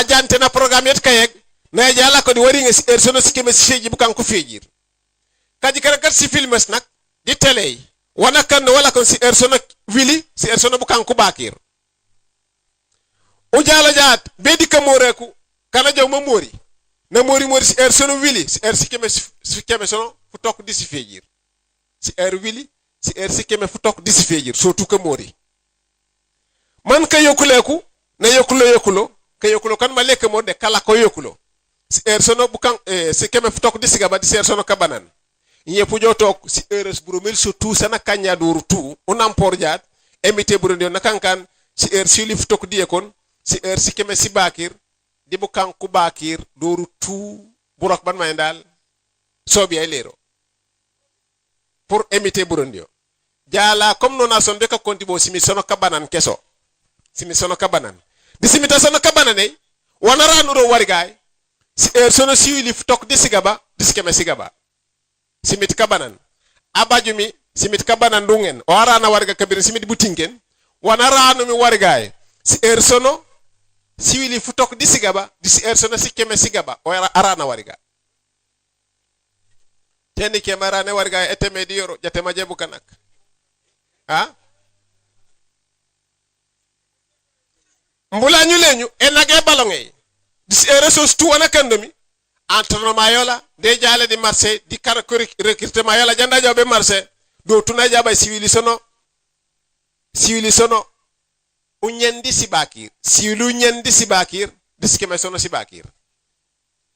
ajante na programme yet kayek na jala ko di wari nga si sono sikeme si feji bukan ko fejir kaji karakat si filmes nak di télé wana kan wala kon si sono wili si sono bukan ko bakir o jala jaat be di kamoreku kana jaw ma mori na mori si sono wili si sikeme sono fu tok di si fejir si wili si sikeme fu tok di si fejir surtout que mori man ka yokuleku na yokulo ka yokulo kan ma lek mo de kala ko yokulo si sono bukan sikeme fu tok di sigaba di sono kabanan nye pujo tok si burumil surtout sana kanya duru tu unam porjat emite burundi na kankan si sili fu tok di ekon si sikeme si bakir di bukan ku bakir duru tu burok ban may dal sobi ay lero pour emite burundi jala comme non son be ka kontibo simi sono kabanan keso simi sono kabanan di simita sono kabanane wana ranuro warigay si sono siwili tok di sigaba di sikeme sigaba simit kabanan abajumi simit kabanan dungen o arana warga kabir simit butingen wana ranu mi warigay si sono siwili tok di sigaba di si sono sikeme sigaba o arana warga tendi kemara ne warga eteme di yoro jatema jebu kanak ha mbula ñu leñu enage balongé dis ressources tout wana kandomi entraînement yola de jale di marché di kar recrutement yola janda jobe marché do tuna jaba civili sono unyendi sibakir siwilu nyendi sibakir diskeme sono sibakir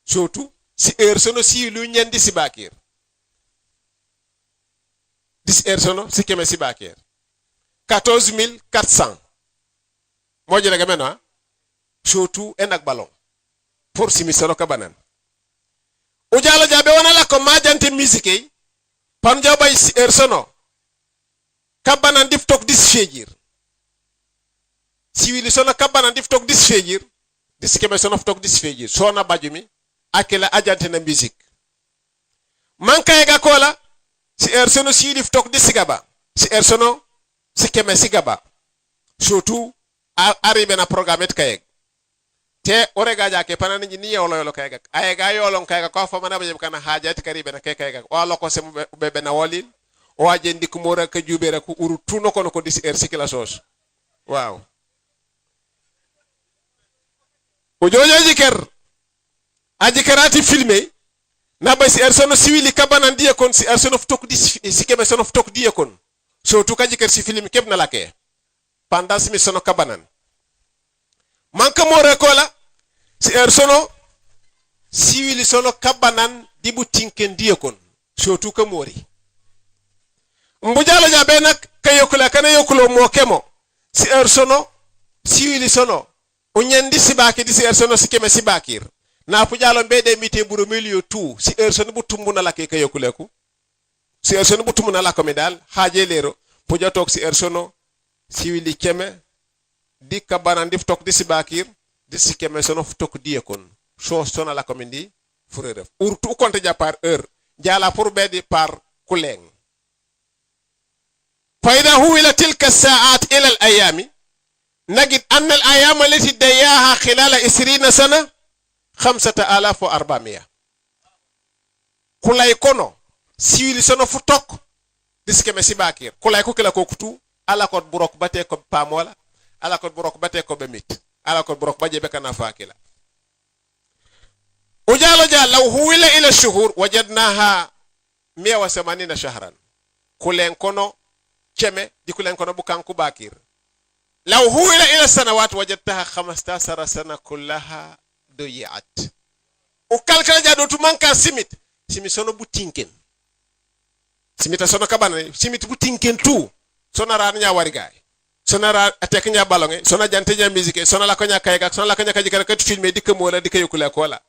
surtout si sono siwilu nyendi sibakir dis sono sikeme sibakir 14400 moje daga meno surtout enak ballon pour simi solo kabanan o jalo jabe wona la ko majante musique pan jabay sono kabanan dif tok dis fejir siwili sono kabanan dif tok dis fejir diskeme sono tok dis fejir sona bajumi akela ajante na musique manka ega kola si sono siwili tok dis sigaba si sono sikeme sigaba surtout arrive na programme et kayek te orega jake panani ni yolo kayek ayega yolon kayek ko fa mana be kana hajati karibe na kayek wala ko se be na walil o ajendi ko mora ka jubere ko uru tuno kono ko disi sikila sos waaw o jojo jiker aji karati filmé na ba si sono siwili kabana ndiye kon si sono ftok dis sikeme sono ftok diye kon surtout ka jiker si film kebna lake pendant simi sono kabanan manka more kola si sono siwili sono kabanan dibu tinken diekon surtout ka mori mbujala jabe nak kayokula kana yokulo mo kemo si sono siwili sono unyandi sibaki di si sono sikeme sibakir na pujalo mbede mite buru milio tu si sono butumbuna lake kayokuleku si sono butumuna lako medal haje lero pujatok si sono siwili keme di kabanan dif tok di sibakir di sikeme sono tok diekon so sona la komindi furere urtu konte ja par heure jala pour bedi par kuleng فإذا هو تلك الساعات إلى الأيام نجد أن الأيام التي دياها خلال 20 سنة 5400 كلا يكونو سيولي سنو فتوك ديسكي سيباكير كلا يكو كلا كوكتو ala ko burok bate ko pamola ala ko burok bate ko bemit ala ko burok baje be kana fakila ujalo law huwila ila shuhur wajadnaha 180 shahran kulen kono cheme di kulen kono bukan ku bakir law huwila ila sanawat wajadtaha 15 sana kullaha doyat o kalkala jado tu manka simit sono butinken simita sono kabana simit butinken tu sona ran nya warigay sona ra atek nya balonge sona jante nya musique sona la ko nya kayga sona la ko nya kaji kala kat filmé dik mo la dik yokula ko la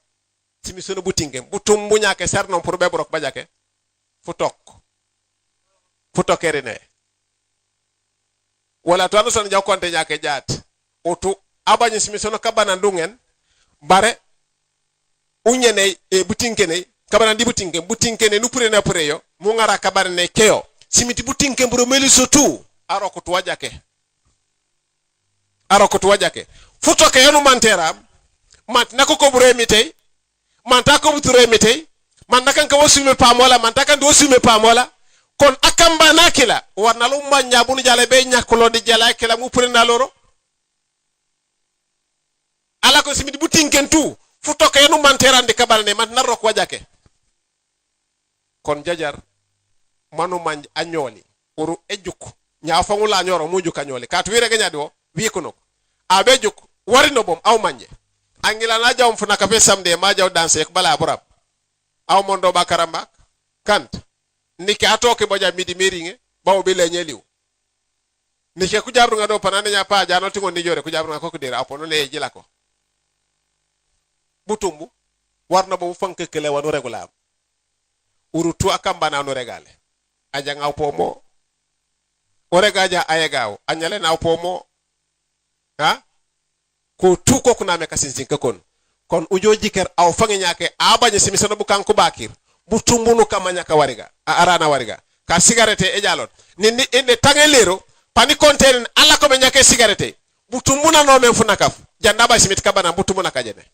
simi sono butingem butum bu ñake sarnon pour be brok bajake fu tokere ne wala to ando sona jaw konte ñake jaat oto abani simi sono kabana ndungen bare unyene e butingene kabana di butingene nu pure na pure yo mu ngara kabane ne keyo simiti butinke mburo meli sotu aroko to wajake futo ke yanu mantera man nako ko bure mi tay man ta ko buture mi tay man nakan ka wasume pamola man ta kan do sume pamola kon akamba nakila warna lu manya bunu jale be nyakulo di jala kila mu prena loro ala ko simidi butinken tu fu tokka yenu man terande kabalne man narro ko wajake kon jajar manu man anyoli uru ejuko nya fangu la nyoro muju kanyoli katu wire ganya do wi ko no abe juk wari no bom aw manje angila na jawm fu naka fe samde ma jaw danse ko bala borab aw mondo bakaramba kant niki atoke boja midi meringe bawo be le nyeliw niki ku jabru nga do panane nya pa jano tingo ni jore ku jabru nga ko dira apono le jila ko butumbu warna bo fanke kele wanu regular uru tu akamba na no regale aja ngaw pomo oregaja ayegaaw anyale na pomo ha ko tu ko kuna me kasin kon ujo jiker aw fange nyake abanye simisano bukan ko bakir butumbu no kamanya ka wariga arana wariga ka cigarette e jalon ni inde tangelero pani konten alla ko me nyake cigarette butumbu na no men funakaf janda ba simit kabana butumbu na kajene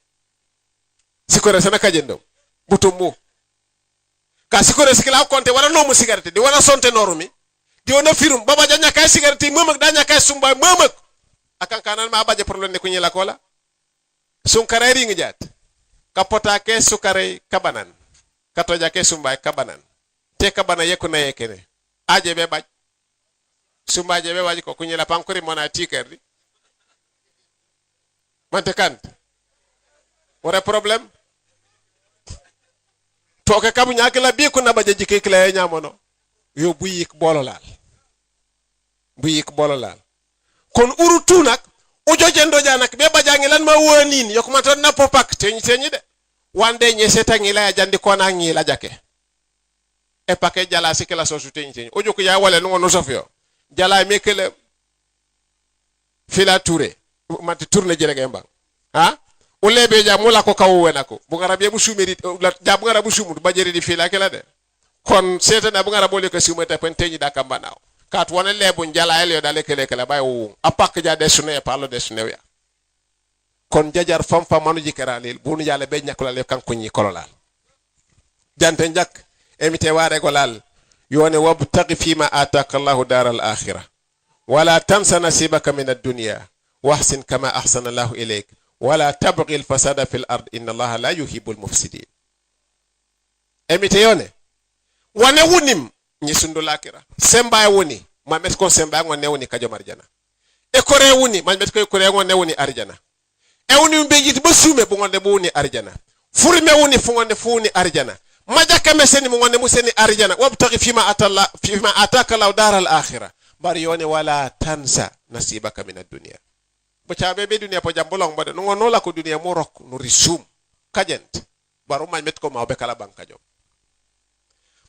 sikore sana kajendo butumbu ka sikore sikila konte wala no mu cigarette di wala sonte norumi di wona firum baba janya kay cigarette memak danya kay sumba memak akan kanan ma baje problème ne ko nyela kola sunkare ringi jat kapota ke sukare kabanan katoja ke sumba kabanan te kabana yeko na yekene aje be baj sumba je be baj ko kunyela pankori mona tikerdi mante kan wala problème toke kabu nyake la bi ko na baje jike kila nyamono yo buyik bololal kon urutu nak ujo jendo janak be bajangi lan ma wonin yokuma ton na popak tenyi de wande nyeseta ngila ya jandi kona ngila jake e pake jala sikela so su tenyi ujo ko ya wala no sofio jala mekele fila touré mati tourné jerege mba ha ulebe ja mula ko kawu nako bu ngarabe bu sumeri ja bu ngarabu sumu ba jeri di fila kala de kon seta na bu ngarabu le ko sumeta pen tenyi da kambanaw kat wona lebun jala elio dale kele kala bay wu apak ja desune parlo desune ya kon jajar fam manu jikaralil bunu jale be nyakula le kanko nyi kololal jante jak emite ware golal yone wabtaqi fima ataka Allahu daral akhirah wala tansa nasibaka min ad-dunya wahsin kama ahsana Allahu ilayk wala tabghi al-fasada fil ard inna Allaha la yuhibbul mufsidin emite yone wane wunim ni sundu lakira semba woni ma met ko semba ngone woni kajo marjana e kore woni ma met ko kore ngone woni arjana e woni be jiti ba sume bu ngone bu woni arjana furme woni fu ngone fu woni arjana majaka meseni mu ngone museni arjana wabtaqi fima ataka law daral akhirah bar yone wala tansa nasibaka min ad-dunya bo chabe be dunya po jambolong bode no ngono la ko dunya mo rok no risum kajent baru ma met ko ma be kala bankajo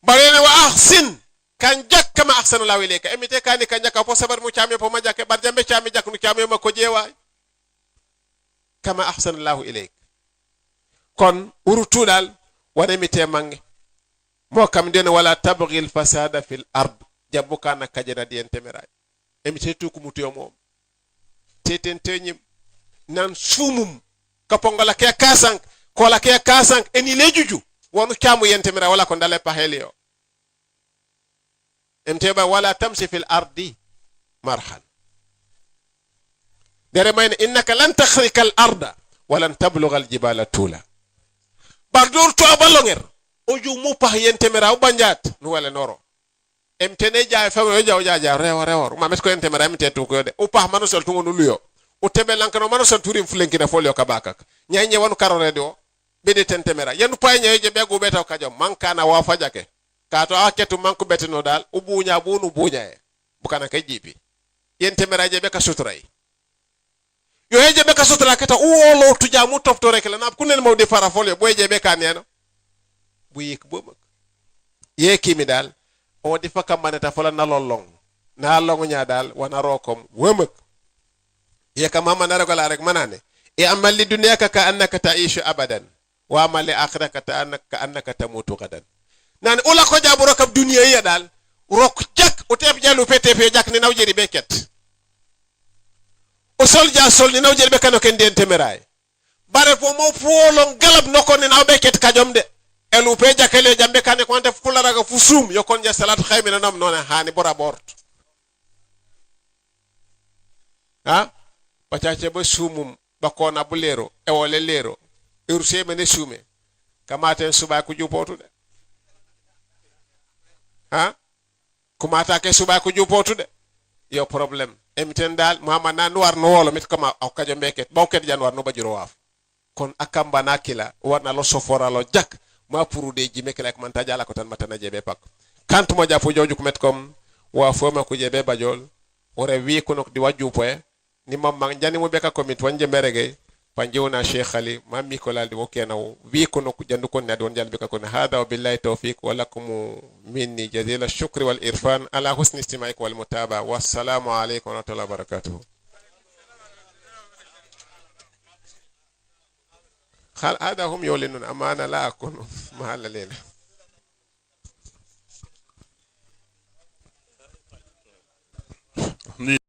barene wa ahsin kan jakka ma ahsana law ilayka emite kani kan jakka po sabar mu chame po ma jakke bar jambe chame jakku nu chame ma ko jewa kama ahsana law ilayk kon urutu dal wone emite mangi mo kam den wala tabghi al fasada fil ard jabuka na kajena dien temeray emite tu ku mutu yo mom teten tenyim nan sumum kapongola ke kasank ko la ke kasank eni lejuju wonu chamu yentemira wala ko ndale pa helio emteba wala tamshi fil ardi marhan dere mayne innaka lan takhrika al arda walan tablugha al jibala tula bardur to abalonger oju mu pa yentemira o banjat no wala noro emtene jaay fawo jaw rewa ma mes ko yentemira emte to ko de o pa manu sol to ngonu luyo o tebe lankano manu sol turim fulenkina folio kabakak nyaanye wonu karore do bede tentemera yandu paynya je be go beta kajo mankana wa fajake kato aketu manku betino dal ubunya bunu bunya e bukana kay jibi yentemera je be ka sutray yo heje be ka sutra kata uolo tujamu tofto rek la nab kunen mawde farafolio boy je be kaneno bu yik bomak ye kimi dal o di fakam manata fola na lollong na longo nya dal wana rokom wemak ye kama manara ko la rek manane e amal li dunyaka ka annaka ta'ishu abadan wa amal li akhiraka ka annaka tamutu gadan nan ula ko jaburo kab dunya ya dal rok jak o teb jalu ptp jak ni nawjeri beket o sol ni nawjeri be kano ken den temeray bare fo mo fuolon galab nokon ni nawbe ket kajom de elu pe jakale jambe kane konte fularaga fu sum yokon ja salat khaymina nam non hani bora bort ha pachache ba sumum bakona bulero e wole lero urse mene sume kamata suba ku jupotu de ha kumata ke suba ku jupotu de yo problem emiten dal mama nan war no wolo mit kama aw kajo mbeket bawket jan war no bajuro waf kon akamba nakila warna lo sofora lo jak ma puru de jime kala ko man tajala ko tan matana jebe pak kantu mo jafu joju ko met kom wa foma ko jebe bajol ore wi ko nok di waju poe ni mam mang jani mo beka komit wanje merege panjewna sheikh ali mammi ko laldi wokena wi ko nok jandu ko nedon jan beka ko hada wa billahi tawfiq wa lakum minni jazila shukri wal irfan ala husni istima'ikum wal mutaba wassalamu alaykum wa rahmatullahi wa barakatuh هذا هم يولنون أما أنا لا أكون محل ليلة